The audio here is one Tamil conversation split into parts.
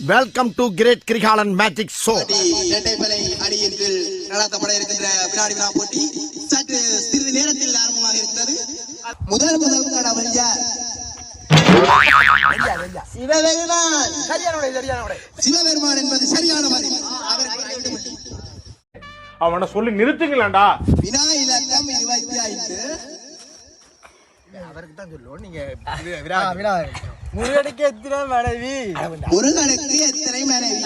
Welcome to great Kirikalan magic show. இரட்டைப்படை அணியின் கீழ் நடத்தப்பட இருக்கின்ற வினாடி வினா போட்டி சற்று சிறிது நேரத்தில் ஆரம்பமாக இருக்கிறது. முதல் கடவுள் சிவபெருமான் என்பது சரியான பதில். அவனை சொல்லி நிறுத்துங்களா? வினா இலக்கம் 25. அவருக்கு தான் சொல்லுவோம். நீங்க முருகனுக்கு எத்தனை மனைவி? முருகனுக்கு எத்தனை மனைவி?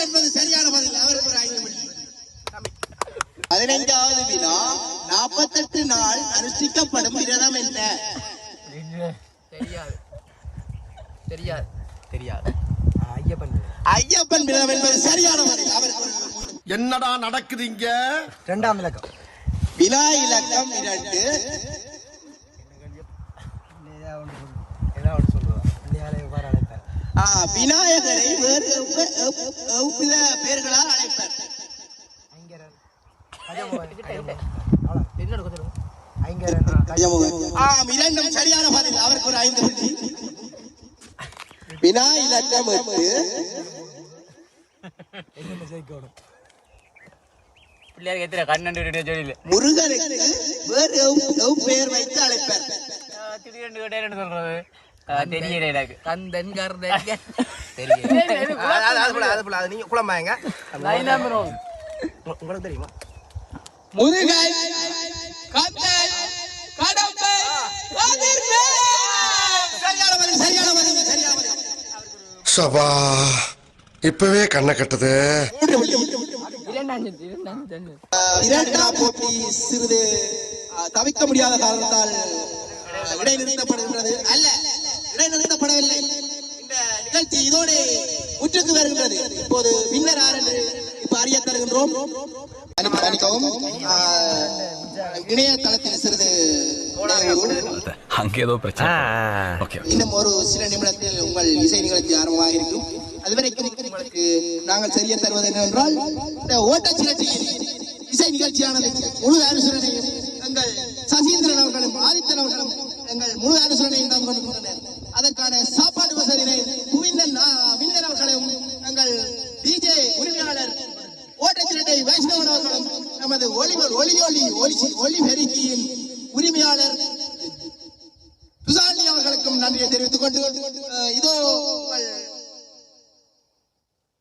என்பது சரியான பதில். அவருக்கு ஒரு 5 புள்ளி. 15வது வினா 48 நாள் அனுஷ்டிக்கப்படும் விரதம் என்ன? தெரியாது. ஐயப்பன் விரதம் என்பது சரியான பதில். அவருக்கு என்னடா நடக்குது இங்க? 2ஆம் இலக்கம். வினா இலக்கம் 2. விநாயகரை வேறு பெயர்களால் அழைப்பர். இரண்டும் சரியான பதில். அவருக்கு ஒரு 5 புள்ளி. வினா இலக்கம் 8. முருகனுக்கு வேறு பெயர் வைத்து அழைப்பர். நீங்க குழம்பாங்க உங்களுக்கு தெரியுமா? முருகன் சபா இப்பவே கண்ணை கட்டுது. இரண்டாம் போட்டி சிறிது தவிர்க்க முடியாத காரணத்தால் இடைநிறுத்தப்படுகின்றது. அல்ல, இடைநிறுத்தப்படவில்லை. இந்த நிகழ்ச்சி இதோடு முற்றுக்கு வருகின்றது. இப்போது வின்னர் யார் என்று இப்ப அறிய தருகின்றோம். இணையதளத்தில் சிறிது இன்னும் ஒரு சில நிமிடத்தில் உங்கள் இசை நிகழ்ச்சி ஆரம்பமாக இருக்கும். அதுவரைக்கும் உங்களுக்கு நாங்கள் செய்ய தருவது என்னவென்றால், இந்த ஓட்டச்சிலட்சியின் இசை நிகழ்ச்சியானது முழு அனுசரணையும் எங்கள் சசீந்திரன் அவர்களும் ஆதித்தன் அவர்களும் எங்கள் முழு அனுசரணையும் தான் கொண்டிருக்கின்றனர். அதற்கான சாப்பாடு வசதியை குவிந்தன் அவர்களும் எங்கள் டிஜே உரிமையாளர் ஓட்டச்சிலட்டை வைஷ்ணவன் அவர்களும் நமது ஒளி பெருக்கியின் உரிமையாளர் துசாலி அவர்களுக்கும் நன்றியை தெரிவித்துக் கொண்டு இதோ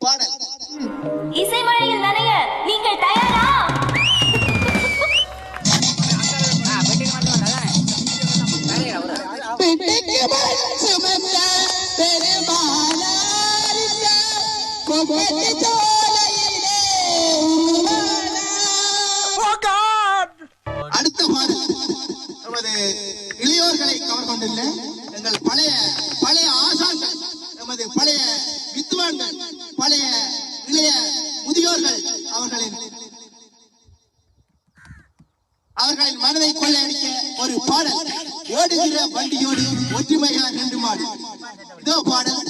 பாடல். இசைமழையில் நனைய நீங்கள் தயாரா? அடுத்த பாடல் நமது இளையோர்களை கவர் கொண்டுள்ள எங்கள் பழைய ஆசான்கள், நமது பழைய வித்துவான்கள், பழைய இளைய முதியோர்கள் அவர்களின் மனதை கொள்ளையடிக்க ஒரு பாடல். ஓடுகிற வண்டியோடு ஒற்றுமையா 2 மாடு. இதோ பாடல்.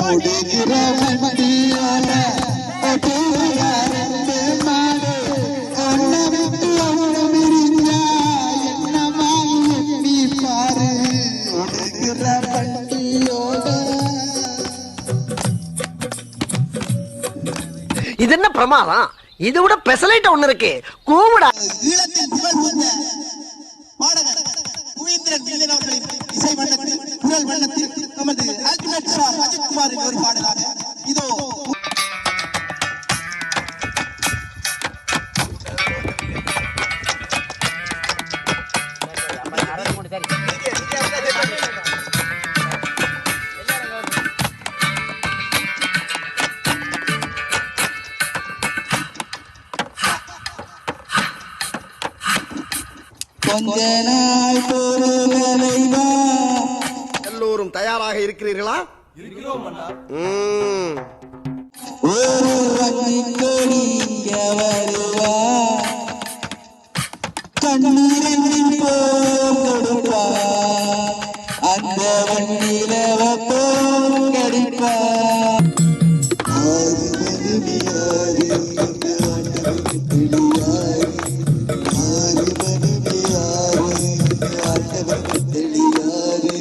ஓடுகிற வண்டியோட இது என்ன பிரமாதம்? இது விட பெசலைட் ஒண்ணு இருக்கு. கூவிடா. ஈழத்தின் புகழ் பூத்த பாடகர் குவேந்திரன் வில்லன் அவர்களின் இசை வண்ணத்தில் குரல் வண்ணத்தில் நமது அல்டிமேட் ஸ்டார் அஜித் குமாரின் ஒரு பாடலாக இதோ. எல்லோரும் தயாராக இருக்கிறீர்களா? கண்ணீரில் போடுப்பா அந்த வண்டியில போங்கடிப்பா ஆறு மனுவியாரு ஆட்டவனுக்கு தெளியாரு ஆறு மனுவியாரு ஆட்டவனுக்கு தெளியாரு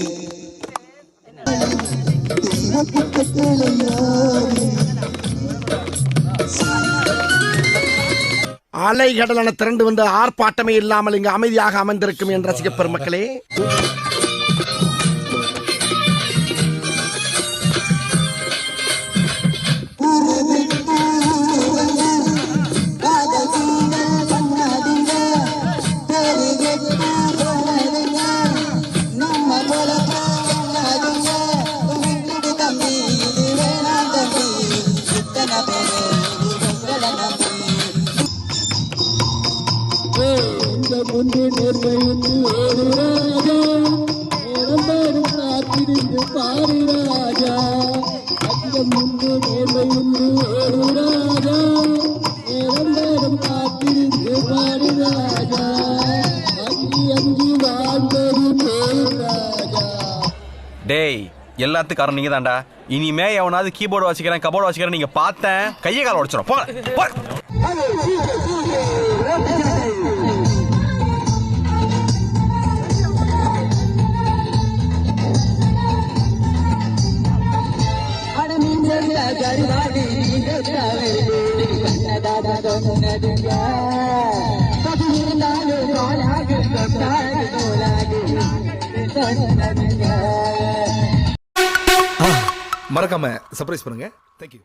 தெய்வத்துக்கு தெளியாரு அலைகடலான திரண்டு வந்து ஆர்ப்பாட்டமே இல்லாமல் இங்கு அமைதியாக அமர்ந்திருக்கும் என் ரசிக பெருமக்களே, டேய் எல்லாத்துக்கும் காரணம் நீங்க தான்டா. இனிமே எவனாவது கீபோர்டு வச்சுக்கிறேன் கபோர்டு வச்சுக்கிறேன் நீங்க பார்த்தேன் கையை கால உடைச்சிடும். போ மறக்காம சர்ப்ரைஸ் பண்ணுங்க. தேங்க்யூ.